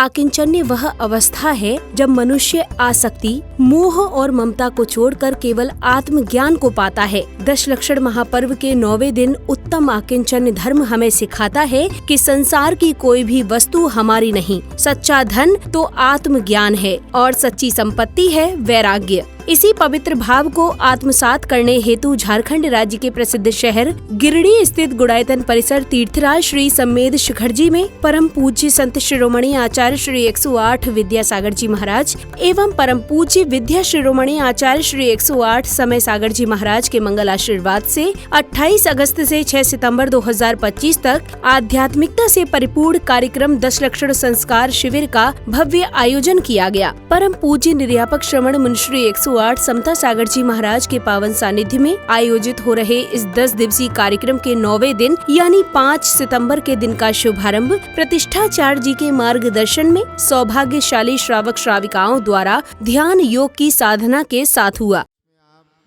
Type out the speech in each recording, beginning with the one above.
आकिंचन्य वह अवस्था है जब मनुष्य आसक्ति, मोह और ममता को छोड़कर केवल आत्मज्ञान को पाता है। 10 लक्षण महापर्व के 9वें दिन उत्तम आकिंचन्य धर्म हमें सिखाता है कि संसार की कोई भी वस्तु हमारी नहीं। सच्चा धन तो आत्मज्ञान है और सच्ची संपत्ति है वैराग्य। इसी पवित्र भाव को आत्मसात करने हेतु झारखंड राज्य के प्रसिद्ध शहर गिरिडीह स्थित गुड़ायतन परिसर तीर्थराज श्री सम्मेद शिखर जी में परम पूज्य संत शिरोमणि आचार्य श्री 108 विद्यासागर जी महाराज एवं परम पूज्य विद्या शिरोमणि आचार्य श्री 108 समय सागर जी महाराज के मंगल आशीर्वाद से 28 अगस्त से 6 सितंबर 2025 तक आध्यात्मिकता से परिपूर्ण कार्यक्रम 10 लक्षण संस्कार शिविर का भव्य आयोजन किया गया। परम पूज्य निर्यापक श्रवण मुनिश्री 108 समता सागर जी महाराज के पावन सानिध्य में आयोजित हो रहे इस 10 दिवसीय कार्यक्रम के 9वें दिन यानी 5 सितंबर के दिन का शुभारंभ प्रतिष्ठाचार्य जी के मार्गदर्शन में सौभाग्यशाली श्रावक श्राविकाओं द्वारा ध्यान योग की साधना के साथ हुआ। आप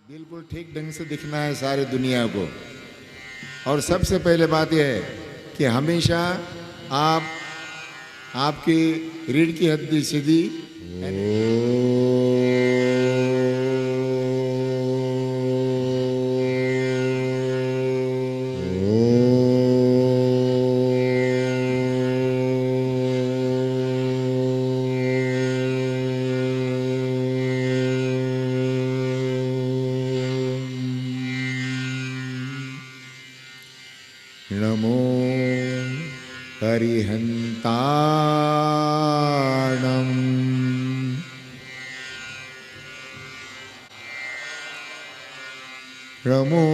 बिल्कुल ठीक ढंग से दिखना है सारी दुनिया को। और सबसे पहले बात यह है कि हमेशा आपकी रीढ़ की हड्डी सीधी नमो हरिहन्ताणं नमो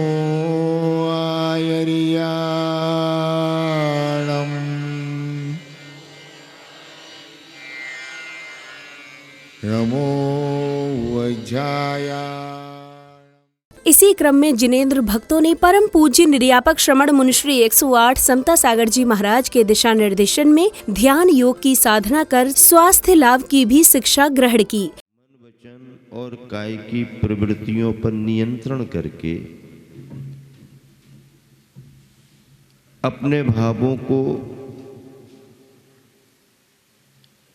आयर्याणं नमो वज्राय। इसी क्रम में जिनेंद्र भक्तों ने परम पूज्य निर्यापक श्रवण मुनिश्री 108 समता सागर जी महाराज के दिशा निर्देशन में ध्यान योग की साधना कर स्वास्थ्य लाभ की भी शिक्षा ग्रहण की। मन, वचन और काय की प्रवृत्तियों पर नियंत्रण करके अपने भावों को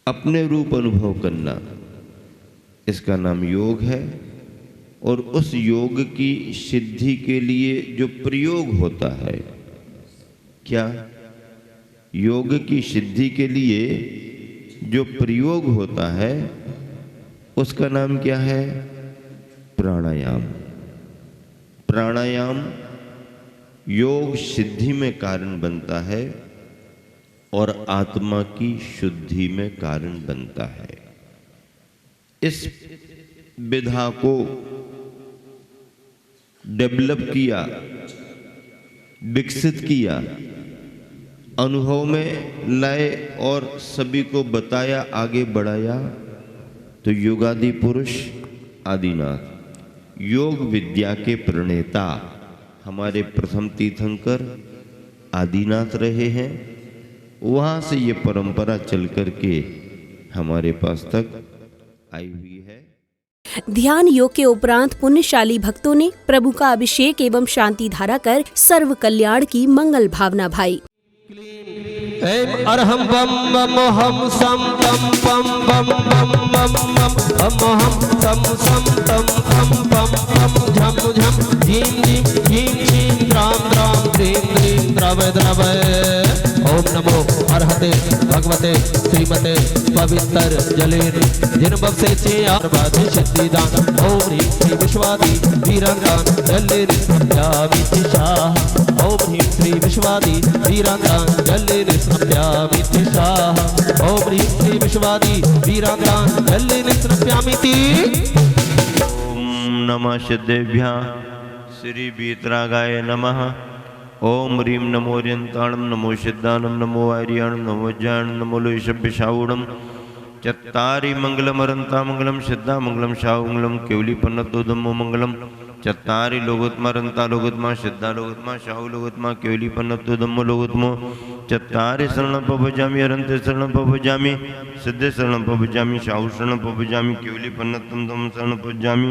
अपने रूप अनुभव करना, इसका नाम योग है। और उस योग की सिद्धि के लिए जो प्रयोग होता है, क्या योग की सिद्धि के लिए जो प्रयोग होता है उसका नाम क्या है? प्राणायाम। प्राणायाम योग सिद्धि में कारण बनता है और आत्मा की शुद्धि में कारण बनता है। इस विधा को डेवलप किया, विकसित किया, अनुभव में लाए और सभी को बताया, आगे बढ़ाया तो योगादि पुरुष आदिनाथ, योग विद्या के प्रणेता हमारे प्रथम तीर्थंकर आदिनाथ रहे हैं। वहाँ से ये परंपरा चल करके हमारे पास तक आई हुई है। ध्यान योग के उपरांत पुण्यशाली भक्तों ने प्रभु का अभिषेक एवं शांति धारा कर सर्व कल्याण की मंगल भावना भाई। अरहम बम बम हम सम तम बम बम बम बम बम हम सम सम तम तम बम बम झम झम झीम झीम झीम झीम द्राम द्राम द्रीम द्रीम द्रवय द्रवय। ओम नमो अर्हते भगवते श्रीमते पवित्र जलेन जिन बक्से चेयारवादि सिद्धिदान। ओम ह्रीं श्री विश्वादि वीरांगान जलेन स्नप्यामि शाह। ओम ह्रीं श्री विश्वादि वीरांगान जलेन स्नप्यामि शाह। ओम ह्रीं श्री विश्वादि वीरांगान जलेन स्नप्यामि। ओम नमः सिद्धेभ्यः श्री वीतरागाय नमः। ओम ह्रीं नमो ओरियंताणं नमो सिद्धानं नमो आर्याणं नमो वज्रायणं नमो लोहिषभ्यशावुणं। चत्तारि मंगलमरंता मंगलम सिद्धा मंगलम शावमंगलम केवली पन्नतोदमो मंगलम। चत्तारि लोगोत्मा रंता लोगोत्मा सिद्धा लोगोत्मा शाहु लोगोत्मा केवली पन्नतोदमो लोगोत्मो। चत्तारि शरणं पभजामि अरन्ते शरणं पभजामि सिद्धे शरणं पभजामि शाहु शरणं पभजामि केवली पन्नतम शरणं पभजामि।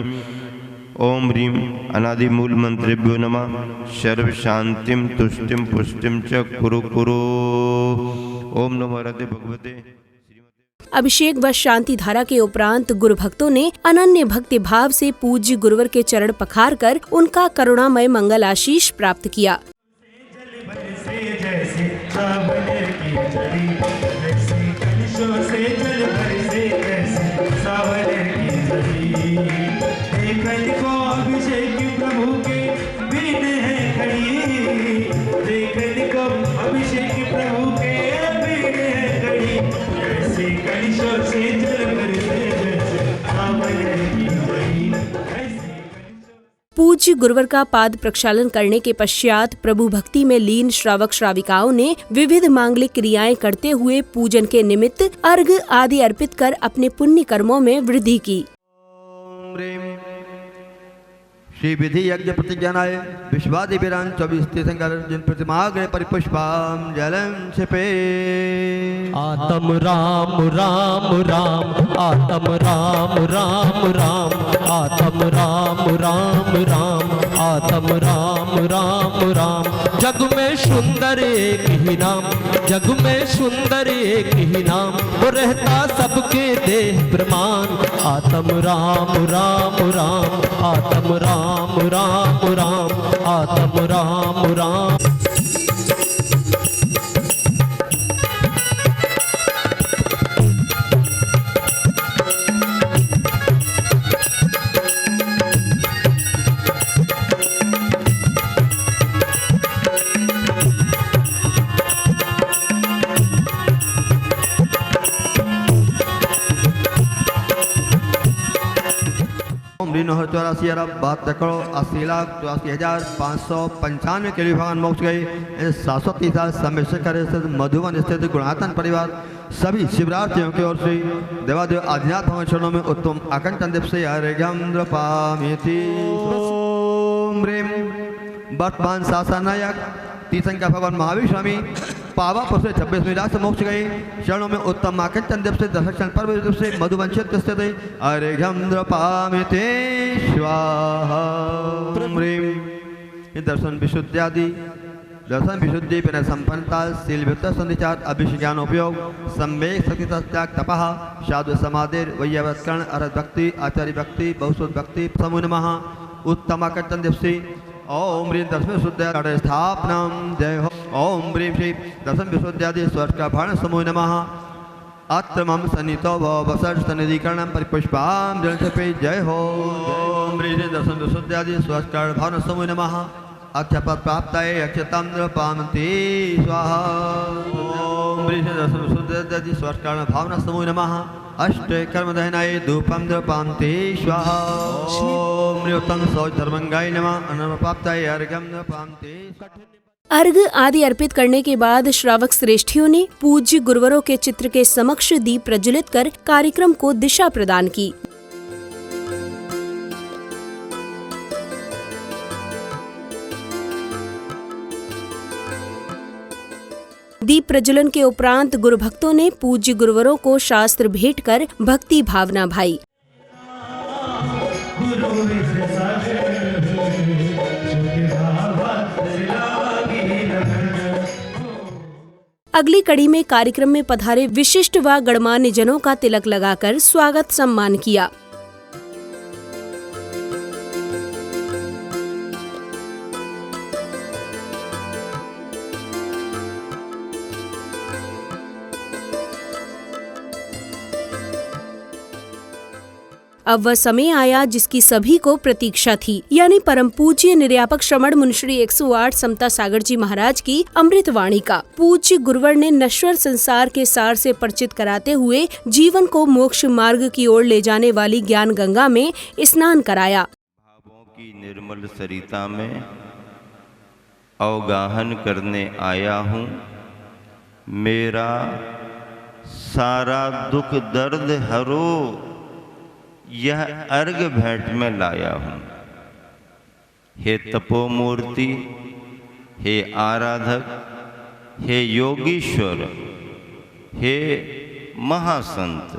ओम ह्रीं अनादि मूल मंत्रेभ्यो नमः। सर्व शांतिम तुष्टिम पुष्टिम च कुरु कुरु। ओम नमो हरते भगवते। अभिषेक व शांति धारा के उपरांत गुरु भक्तों ने अनन्य भक्ति भाव से पूज्य गुरुवर के चरण पखार कर उनका करुणामय मंगल आशीष प्राप्त किया। पूज्य गुरुवर का पाद प्रक्षालन करने के पश्चात प्रभु भक्ति में लीन श्रावक श्राविकाओं ने विविध मांगलिक क्रियाएं करते हुए पूजन के निमित्त अर्घ आदि अर्पित कर अपने पुण्य कर्मों में वृद्धि की। श्री विधि यज्ञ प्रतिज्ञानाय विश्वादि वीरान 24 तीर्थंकर जिन प्रतिमाग्र परिपुष्पाम जलम छिपे। आतम राम राम राम आतम राम राम राम आतम राम राम राम आतम राम राम राम। जग में सुंदर एक ही नाम, जग में सुंदर एक ही नाम, वो रहता सबके देह प्रमाण। आतम राम राम राम आतम राम राम राम आतम राम राम। ऋण 84 अरब 72 करोड़ 80,84,595 के लिए भगवान मोक्ष गए। 730 साल सम्मेशकर स्थित मधुबन स्थित गुणातन परिवार सभी शिवरार्थियों की ओर से देवादेव आदिनाथ भगवान चरणों में उत्तम आकंचन देव से वर्तमान शासनायक तीर्थंकर भगवान महावीर स्वामी पावापुर से 26 मिला से मोक्ष गए। शरणों में उत्तम आकंचन देव से दर्शन पर्व से मधुबन क्षेत्र स्थित दर्शन विशुद्ध्यादि दर्शन विशुद्धि विनय संपन्नता शीलभृत संधिचार अभिषेक ज्ञान उपयोग सम्यक शक्ति त्याग तपः साधु समाधिर वैयावत्करण अरहत भक्ति आचार्य भक्ति बहुसुत भक्ति समूह नमः उत्तम आकंचन देव से ओम ह्रीं दर्शन विशुद्ध स्थापना जय हो। ओम ह्रीं श्री दर्शन विशुद्ध्यादि स्वर्ग का भाण समूह नमः अत्र मम सन्नितो भवसर सन्निधिकरणं परिपुष्पां जलछपे जय हो। ओम ह्रीं श्री दर्शन विशुद्ध्यादि स्वर्ग का भाण समूह नमः अक्षपद प्राप्ताय अक्षताम्र पामते स्वाहा। ओम ह्रीं श्री दर्शन विशुद्ध्यादि स्वर्ग का भावना समूह नमः अष्ट कर्मदहनाय धूपं द्रपान्ते स्वाहा। ओम ह्रीं सौ धर्मंगाय नमः अनम प्राप्ताय अर्घ्यं द्रपान्ते। अर्घ आदि अर्पित करने के बाद श्रावक श्रेष्ठियों ने पूज्य गुरुवरों के चित्र के समक्ष दीप प्रज्वलित कर कार्यक्रम को दिशा प्रदान की। दीप प्रज्वलन के उपरांत गुरु भक्तों ने पूज्य गुरुवरों को शास्त्र भेंट कर भक्ति भावना भाई। अगली कड़ी में कार्यक्रम में पधारे विशिष्ट व गणमान्य जनों का तिलक लगाकर स्वागत सम्मान किया। अब वह समय आया जिसकी सभी को प्रतीक्षा थी, यानी परम पूज्य निर्यापक श्रमण मुनिश्री 108 समता सागर जी महाराज की अमृतवाणी का। पूज्य गुरुवर ने नश्वर संसार के सार से परिचित कराते हुए जीवन को मोक्ष मार्ग की ओर ले जाने वाली ज्ञान गंगा में स्नान कराया। भावों की निर्मल सरिता में अवगाहन करने आया हूँ, मेरा सारा दुख दर्द हरो यह अर्घ भेंट में लाया हूँ। हे तपोमूर्ति, हे आराधक, हे योगीश्वर, हे महासंत,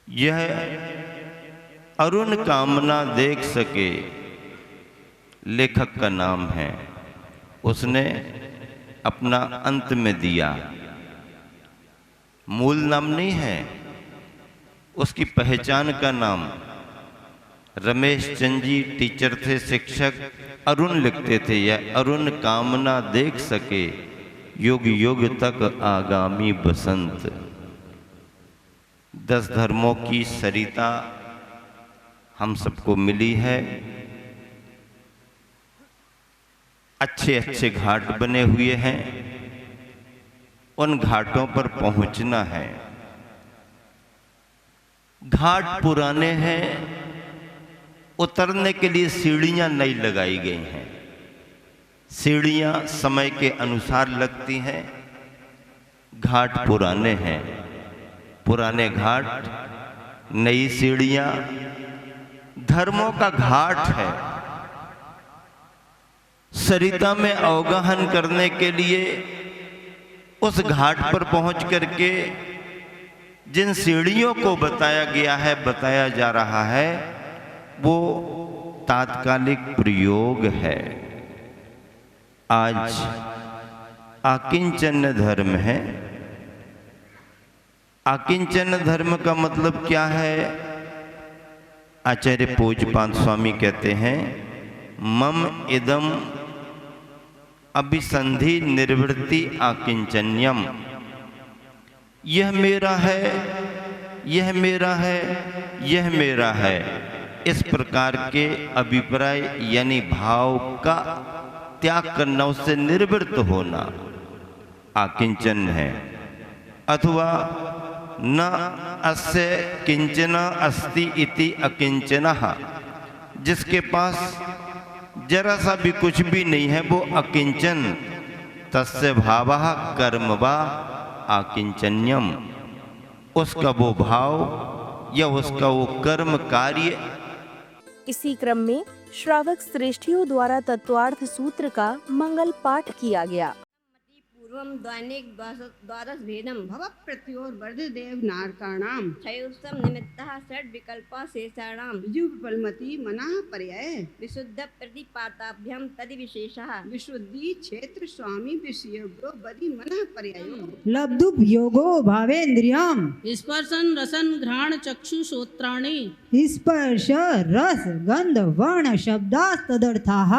यह अरुण कामना देख सके लेखक का नाम है। उसने अपना अंत में दिया मूल नाम नहीं है, उसकी पहचान का नाम। रमेश चंद जी टीचर थे, शिक्षक, अरुण लिखते थे, यह अरुण कामना देख सके, युग युग तक आगामी बसंत। 10 धर्मों की सरिता हम सबको मिली है। अच्छे अच्छे घाट बने हुए हैं, उन घाटों पर पहुंचना है। घाट पुराने हैं, उतरने के लिए सीढ़ियां नई लगाई गई हैं। सीढ़ियां समय के अनुसार लगती हैं। घाट पुराने हैं, पुराने घाट, नई सीढ़ियां, धर्मों का घाट है। सरिता में अवगाहन करने के लिए उस घाट पर पहुंच करके जिन सीढ़ियों को बताया गया है, बताया जा रहा है, वो तात्कालिक प्रयोग है। आज आकिंचन धर्म है। आकिंचन धर्म का मतलब क्या है? आचार्य पूज्यपाद स्वामी कहते हैं, मम इदम अभिसंधि निर्वृत्ति आकिंचन्यम। यह मेरा है, यह मेरा है, यह मेरा है, इस प्रकार के अभिप्राय यानी भाव का त्याग करना, उससे निर्वृत्त होना आकिंचन है। अथवा न अस्य किंचन अस्ति इति अकिंचनः, जिसके पास जरा सा भी कुछ भी नहीं है वो अकिंचन। तस्य भावः कर्म वा आकिंचन्यम, उसका वो भाव या उसका वो कर्म कार्य। इसी क्रम में श्रावक श्रेष्ठियों द्वारा तत्वार्थ सूत्र का मंगल पाठ किया गया। पूर्वम दैनिक द्वादश भेदम भव प्रत्योर वर्धदेव नारकाणाम क्षयोत्सव निमित्तः षड विकल्पा शेषाणाम विजुपलमति मनाः पर्याय विशुद्ध प्रतिपाताभ्यम तदि विशेषः विशुद्धि क्षेत्र स्वामी विषयोगो बदि मनाः पर्यायो लब्धुप योगो भावेन्द्रियम स्पर्शन रसन घ्राण चक्षु श्रोत्राणि स्पर्श रस गंध वर्ण शब्दास्तदर्थाः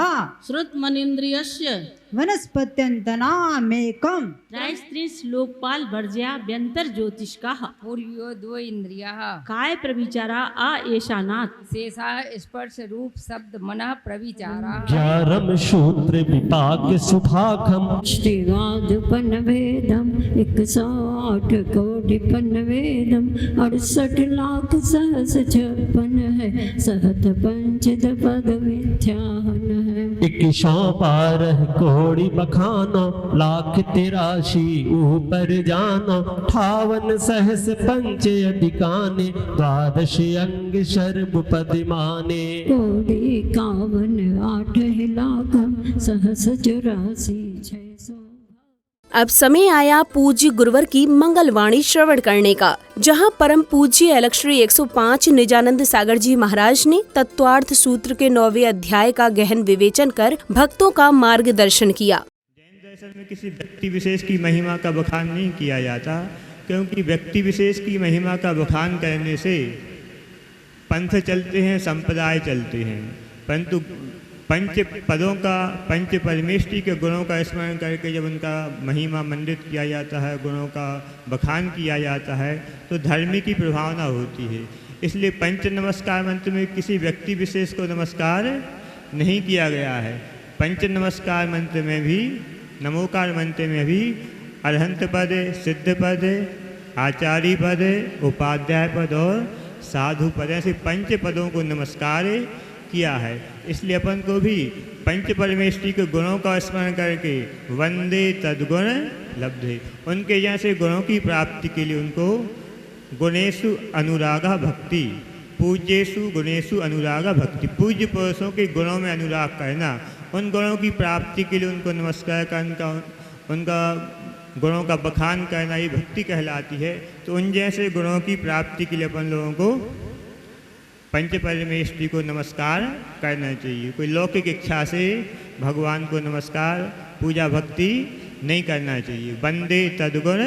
श्रुत मनीन्द्रियस्य वनस्पत्यन्तनामेकम् त्रयस्त्रिश लोकपाल वर्ज्या व्यंतर ज्योतिष्काः पूर्वयो द्वो इंद्रियाः काय प्रविचारा आ एशानात् शेषा स्पर्श रूप शब्द मनः प्रविचारा ज्ञानम शूद्र विपाक सुभाखम श्रीवादुपन वेदम 108 कोटि पन वेदम 68 लाख सहस 56 है सहत पंचद पद मिथ्याहन है 112 कोटि बखानो लाख 83 ऊपर जानो 58 सहस पंच अधिकाने 12 अंग शर्ब पदिमाने कोटि 51 8 लाख सहस 84 600। अब समय आया पूज्य गुरुवर की मंगलवाणी श्रवण करने का, जहां परम पूज्य अलग श्री 105 निजानंद सागर जी महाराज ने तत्वार्थ सूत्र के 9वें अध्याय का गहन विवेचन कर भक्तों का मार्गदर्शन किया। जैन दर्शन में किसी व्यक्ति विशेष की महिमा का बखान नहीं किया जाता, क्योंकि व्यक्ति विशेष की महिमा का बखान करने से पंथ चलते हैं, संप्रदाय चलते हैं, परंतु पंच पदों का, पंच परमेष्टि के गुणों का स्मरण करके जब उनका महिमा मंडित किया जाता है, गुणों का बखान किया जाता है, तो धर्म की प्रभावना होती है। इसलिए पंच नमस्कार मंत्र में किसी व्यक्ति विशेष को नमस्कार नहीं किया गया है। पंच नमस्कार मंत्र में भी, नमोकार मंत्र में भी अरहंत पद, सिद्ध पद, आचार्य पद, उपाध्याय पद और साधु पद, ऐसे पंच पदों को नमस्कार किया है। इसलिए अपन को भी पंच परमेष्टि के गुणों का स्मरण करके वंदे तद्गुण लब्धे, उनके जैसे गुणों की प्राप्ति के लिए उनको गुणेषु अनुरागा भक्ति, पूज्येषु गुणेषु अनुरागा भक्ति, पूज्य पुरुषों के गुणों में अनुराग करना, उन गुणों की प्राप्ति के लिए उनको नमस्कार करना, उनका गुणों का बखान करना, ये भक्ति कहलाती है। तो उन जैसे गुणों की प्राप्ति के लिए अपन लोगों को पंच परमेष्टि को नमस्कार करना चाहिए। कोई लौकिक इच्छा से भगवान को नमस्कार, पूजा भक्ति नहीं करना चाहिए। वंदे तद्गुण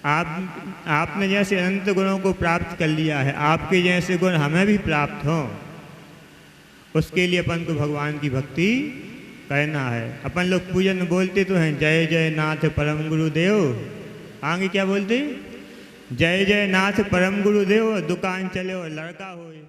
आपने जैसे अनंत गुणों को प्राप्त कर लिया है, आपके जैसे गुण हमें भी प्राप्त हों, उसके लिए अपन को भगवान की भक्ति करना है। अपन लोग पूजन बोलते तो हैं जय जय नाथ परम गुरुदेव, आगे क्या बोलते? जय जय नाथ परम गुरुदेव, दुकान चले और लड़का होए।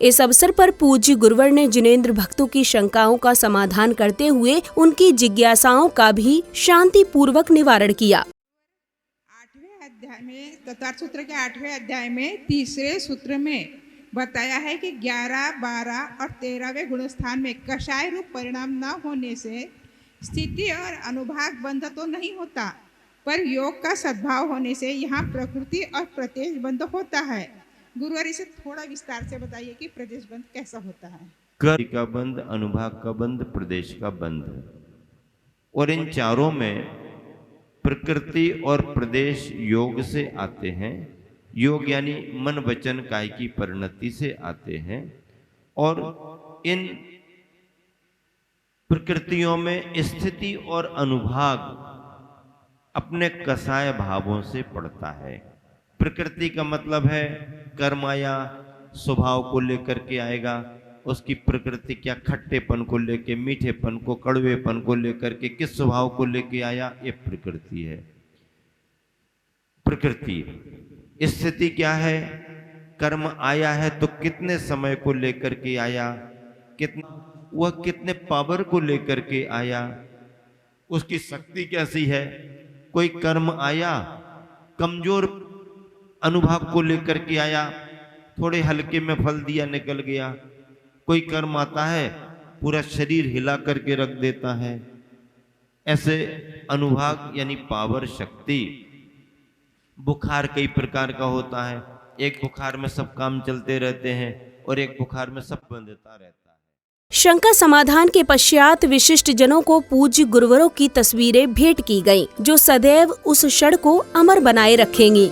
इस अवसर पर पूज्य गुरुवर ने जिनेंद्र भक्तों की शंकाओं का समाधान करते हुए उनकी जिज्ञासाओं का भी शांति पूर्वक निवारण किया। 8वें अध्याय में, तत्वार्थ सूत्र के 8वें अध्याय में 3रे सूत्र में बताया है कि 11, 12 और 13वें गुणस्थान में कषाय रूप परिणाम न होने से स्थिति और अनुभाग बंध तो नहीं होता, पर योग का सद्भाव होने से यहाँ प्रकृति और प्रत्येक बंध होता है। गुरुवर इसे थोड़ा विस्तार से बताइए कि प्रदेश बंध कैसा होता है। कर का बंध, अनुभाग का बंध, प्रदेश का बंध, और इन चारों में प्रकृति और प्रदेश योग से आते हैं। योग यानी मन वचन काय की परिणति से आते हैं, और इन प्रकृतियों में स्थिति और अनुभाग अपने कसाय भावों से पड़ता है। प्रकृति का मतलब है कर्म आया, स्वभाव को लेकर के आएगा, उसकी प्रकृति क्या खट्टेपन को लेके, मीठेपन को, कड़वेपन को लेकर के किस स्वभाव को लेके आया, ये प्रकृति है। प्रकृति स्थिति क्या है? कर्म आया है तो कितने समय को लेकर के आया, कितना वह कितने पावर को लेकर के आया, उसकी शक्ति कैसी है। कोई कर्म आया कमजोर अनुभाग को लेकर के आया, थोड़े हल्के में फल दिया निकल गया। कोई कर्म आता है पूरा शरीर हिला करके रख देता है। ऐसे अनुभाग यानी पावर, शक्ति। बुखार कई प्रकार का होता है, एक बुखार में सब काम चलते रहते हैं और एक बुखार में सब बंधता रहता है। शंका समाधान के पश्चात विशिष्ट जनों को पूज्य गुरुवरों की तस्वीरें भेंट की गईं, जो सदैव उस क्षण को अमर बनाए रखेंगी।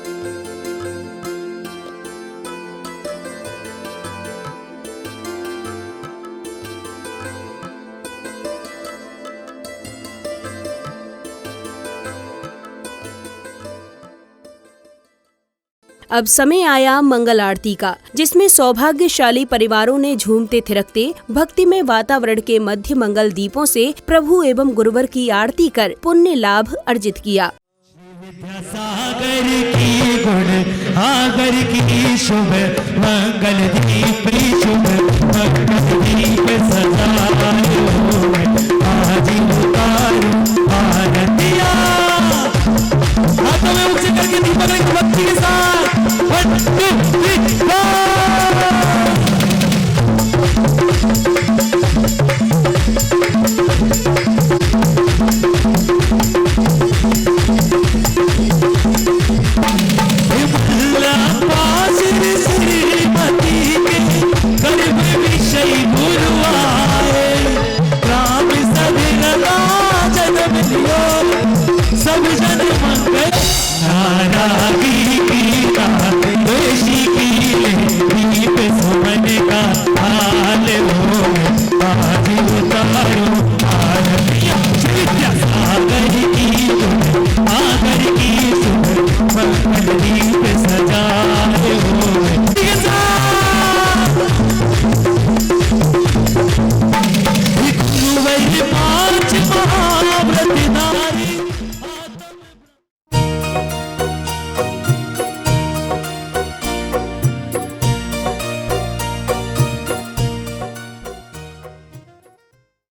अब समय आया मंगल आरती का, जिसमें सौभाग्यशाली परिवारों ने झूमते थिरकते भक्तिमय वातावरण के मध्य मंगल दीपों से प्रभु एवं गुरुवर की आरती कर पुण्य लाभ अर्जित किया। सागर की गुण आगर की शुभ